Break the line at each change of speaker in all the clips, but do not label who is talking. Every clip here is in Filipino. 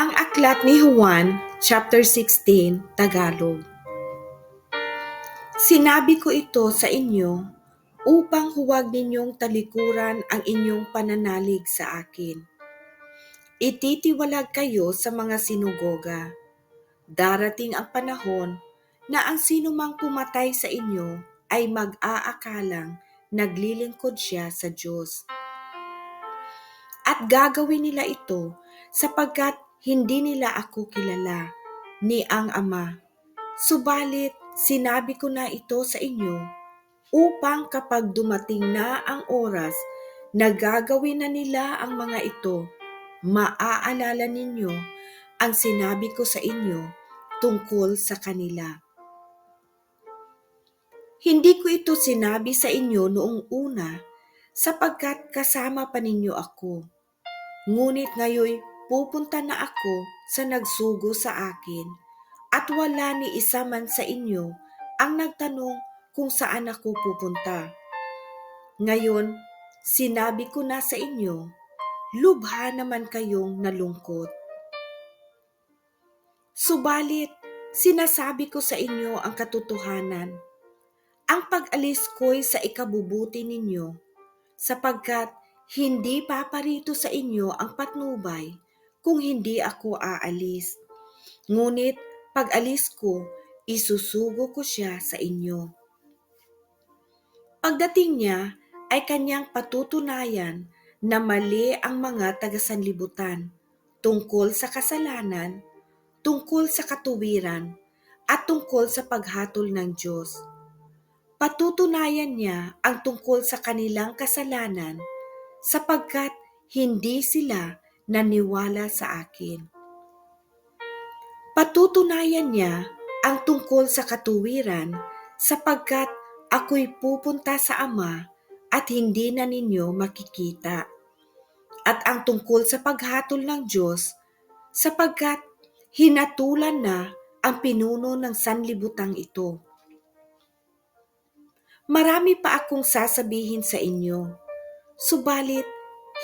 Ang aklat ni Juan, chapter 16, Tagalog. Sinabi ko ito sa inyo upang huwag ninyong talikuran ang inyong pananalig sa akin. Ititiwalag kayo sa mga sinugoga. Darating ang panahon na ang sinumang pumatay sa inyo ay mag-aakalang naglilingkod siya sa Diyos. At gagawin nila ito sapagkat hindi nila ako kilala ni ang Ama. Subalit sinabi ko na ito sa inyo upang kapag dumating na ang oras na gagawin na nila ang mga ito, maaalala ninyo ang sinabi ko sa inyo tungkol sa kanila. Hindi ko ito sinabi sa inyo noong una sapagkat kasama pa ninyo ako. Ngunit ngayon pupunta na ako sa nagsugo sa akin at wala ni isa man sa inyo ang nagtanong kung saan ako pupunta. Ngayon, sinabi ko na sa inyo, lubha naman kayong nalungkot. Subalit, sinasabi ko sa inyo ang katotohanan. Ang pag-alis ko'y sa ikabubuti ninyo, sapagkat hindi paparito sa inyo ang patnubay kung hindi ako aalis. Ngunit pag-alis ko, isusugo ko siya sa inyo. Pagdating niya ay kanyang patutunayan na mali ang mga taga-sanlibutan tungkol sa kasalanan, tungkol sa katuwiran, at tungkol sa paghatol ng Diyos. Patutunayan niya ang tungkol sa kanilang kasalanan sapagkat hindi sila naniwala sa akin. Patutunayan niya ang tungkol sa katuwiran sapagkat ako'y pupunta sa Ama at hindi na ninyo makikita. At ang tungkol sa paghatol ng Diyos sapagkat hinatulan na ang pinuno ng sanlibutang ito. Marami pa akong sasabihin sa inyo, subalit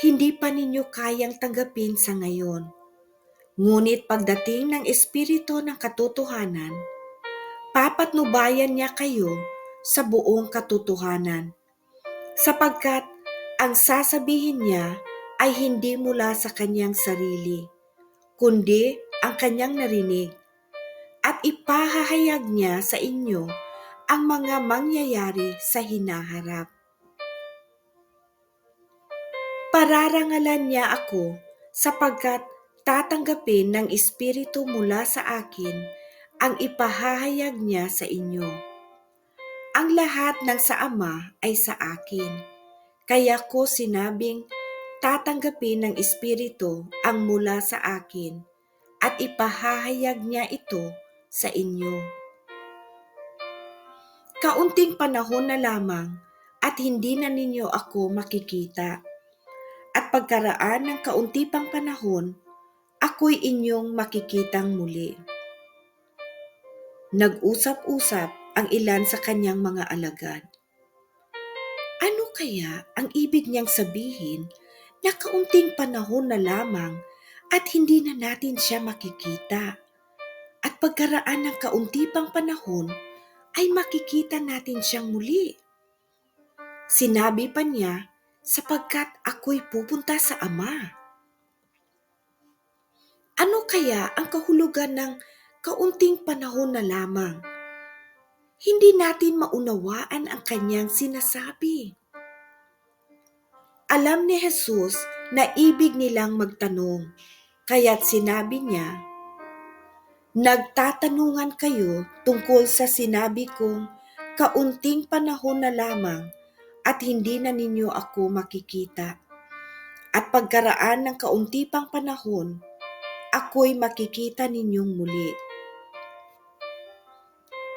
hindi pa ninyo kayang tanggapin sa ngayon. Ngunit pagdating ng Espiritu ng katotohanan, papatnubayan niya kayo sa buong katotohanan, sapagkat ang sasabihin niya ay hindi mula sa kanyang sarili, kundi ang kanyang narinig, at ipahahayag niya sa inyo ang mga mangyayari sa hinaharap. Pararangalan niya ako sapagkat tatanggapin ng Espiritu mula sa akin ang ipahahayag niya sa inyo. Ang lahat ng sa Ama ay sa akin, kaya ko sinabing tatanggapin ng Espiritu ang mula sa akin at ipahahayag niya ito sa inyo. Kaunting panahon na lamang at hindi na ninyo ako makikita. At pagkaraan ng kaunti pang panahon, ako'y inyong makikitang muli. Nag-usap-usap ang ilan sa kanyang mga alagad. Ano kaya ang ibig niyang sabihin na kaunting panahon na lamang at hindi na natin siya makikita? At pagkaraan ng kaunti pang panahon, ay makikita natin siyang muli. Sinabi pa niya, sapagkat ako'y pupunta sa Ama. Ano kaya ang kahulugan ng kaunting panahon na lamang? Hindi natin maunawaan ang kanyang sinasabi. Alam ni Jesus na ibig nilang magtanong, kaya't sinabi niya, nagtatanungan kayo tungkol sa sinabi kong kaunting panahon na lamang at hindi na ninyo ako makikita. At pagkaraan ng kaunti pang panahon, ako'y makikita ninyong muli.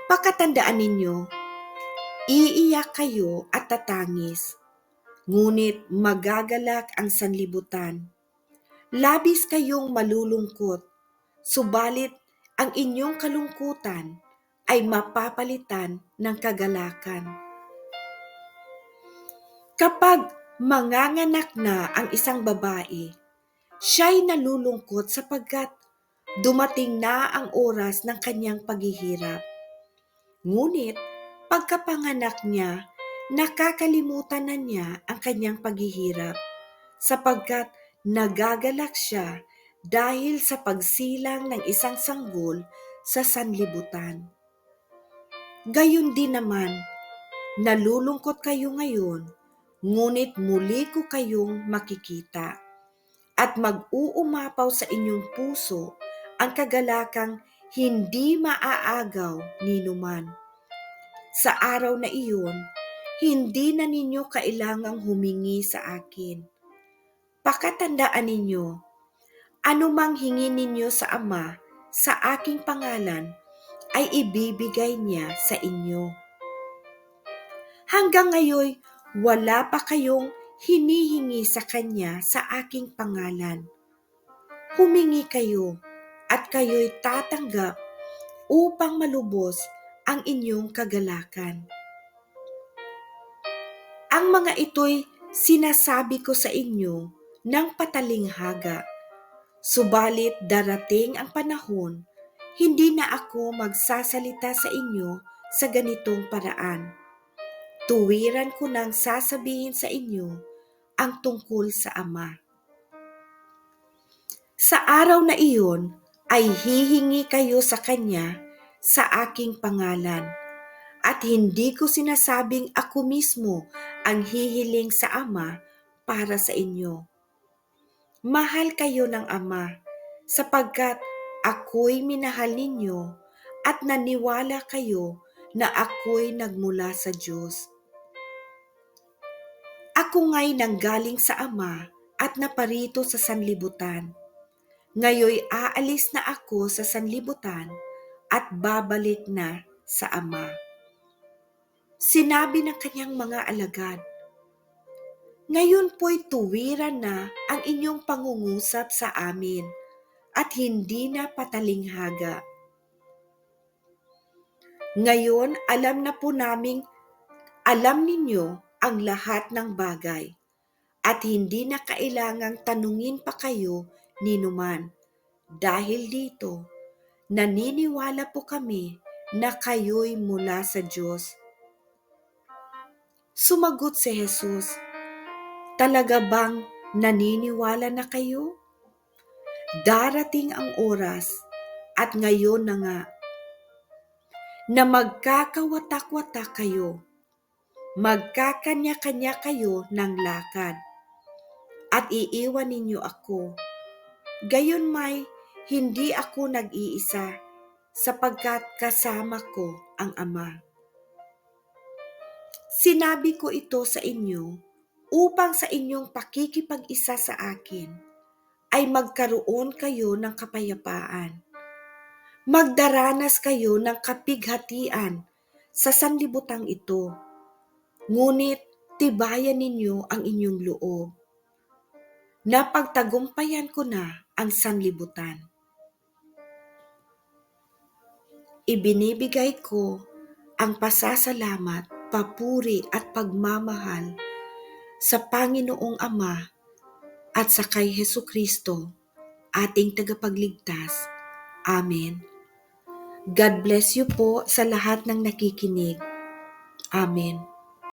Pakatandaan ninyo, iiyak kayo at tatangis, ngunit magagalak ang sanlibutan. Labis kayong malulungkot, subalit ang inyong kalungkutan ay mapapalitan ng kagalakan. Kapag manganganak na ang isang babae, siya'y nalulungkot sapagkat Dumating na ang oras ng kanyang paghihirap. Ngunit pagkapanganak niya, nakakalimutan na niya ang kanyang paghihirap sapagkat nagagalak siya dahil sa pagsilang ng isang sanggol sa sanlibutan. Gayon din naman, nalulungkot kayo ngayon, ngunit muli ko kayong makikita at mag-uumapaw sa inyong puso ang kagalakang hindi maaagaw ninuman. Sa araw na iyon, hindi na ninyo kailangang humingi sa akin. Pakatandaan ninyo, anumang hingi ninyo sa Ama sa aking pangalan ay ibibigay niya sa inyo. Hanggang ngayon, wala pa kayong hinihingi sa Kanya sa aking pangalan. Humingi kayo at kayo'y tatanggap upang malubos ang inyong kagalakan. Ang mga ito'y sinasabi ko sa inyo ng patalinghaga, subalit darating ang panahon, hindi na ako magsasalita sa inyo sa ganitong paraan. Tuwiran ko nang sasabihin sa inyo ang tungkol sa Ama. Sa araw na iyon ay hihingi kayo sa Kanya sa aking pangalan. At hindi ko sinasabing ako mismo ang hihiling sa Ama para sa inyo. Mahal kayo ng Ama sapagkat ako'y minahal ninyo at naniwala kayo na ako'y nagmula sa Diyos. Ako nga'y nanggaling sa Ama at naparito sa sanlibutan. Ngayoy aalis na ako sa sanlibutan at babalik na sa Ama. Sinabi ng kanyang mga alagad, ngayon po'y tuwiran na ang inyong pangungusap sa amin at hindi na patalinghaga. Ngayon alam na po naming alam ninyo ang lahat ng bagay at hindi na kailangang tanungin pa kayo ninuman. Dahil dito, naniniwala po kami na kayo'y mula sa Diyos. Sumagot si Jesus, talaga bang naniniwala na kayo? Darating ang oras at ngayon na nga na magkakawatak-watak kayo, magkakanya-kanya kayo ng lakad at iiwan ninyo ako. Gayon may hindi ako nag-iisa sapagkat kasama ko ang Ama. Sinabi ko ito sa inyo upang sa inyong pakikipag-isa sa akin ay magkaroon kayo ng kapayapaan. Magdaranas kayo ng kapighatian sa sanlibutang ito, ngunit tibayan ninyo ang inyong loob. Napagtagumpayan ko na ang sanlibutan. Ibinibigay ko ang pasasalamat, papuri at pagmamahal sa Panginoong Ama at sa kay Hesukristo, ating tagapagligtas. Amen. God bless you po sa lahat ng nakikinig. Amen.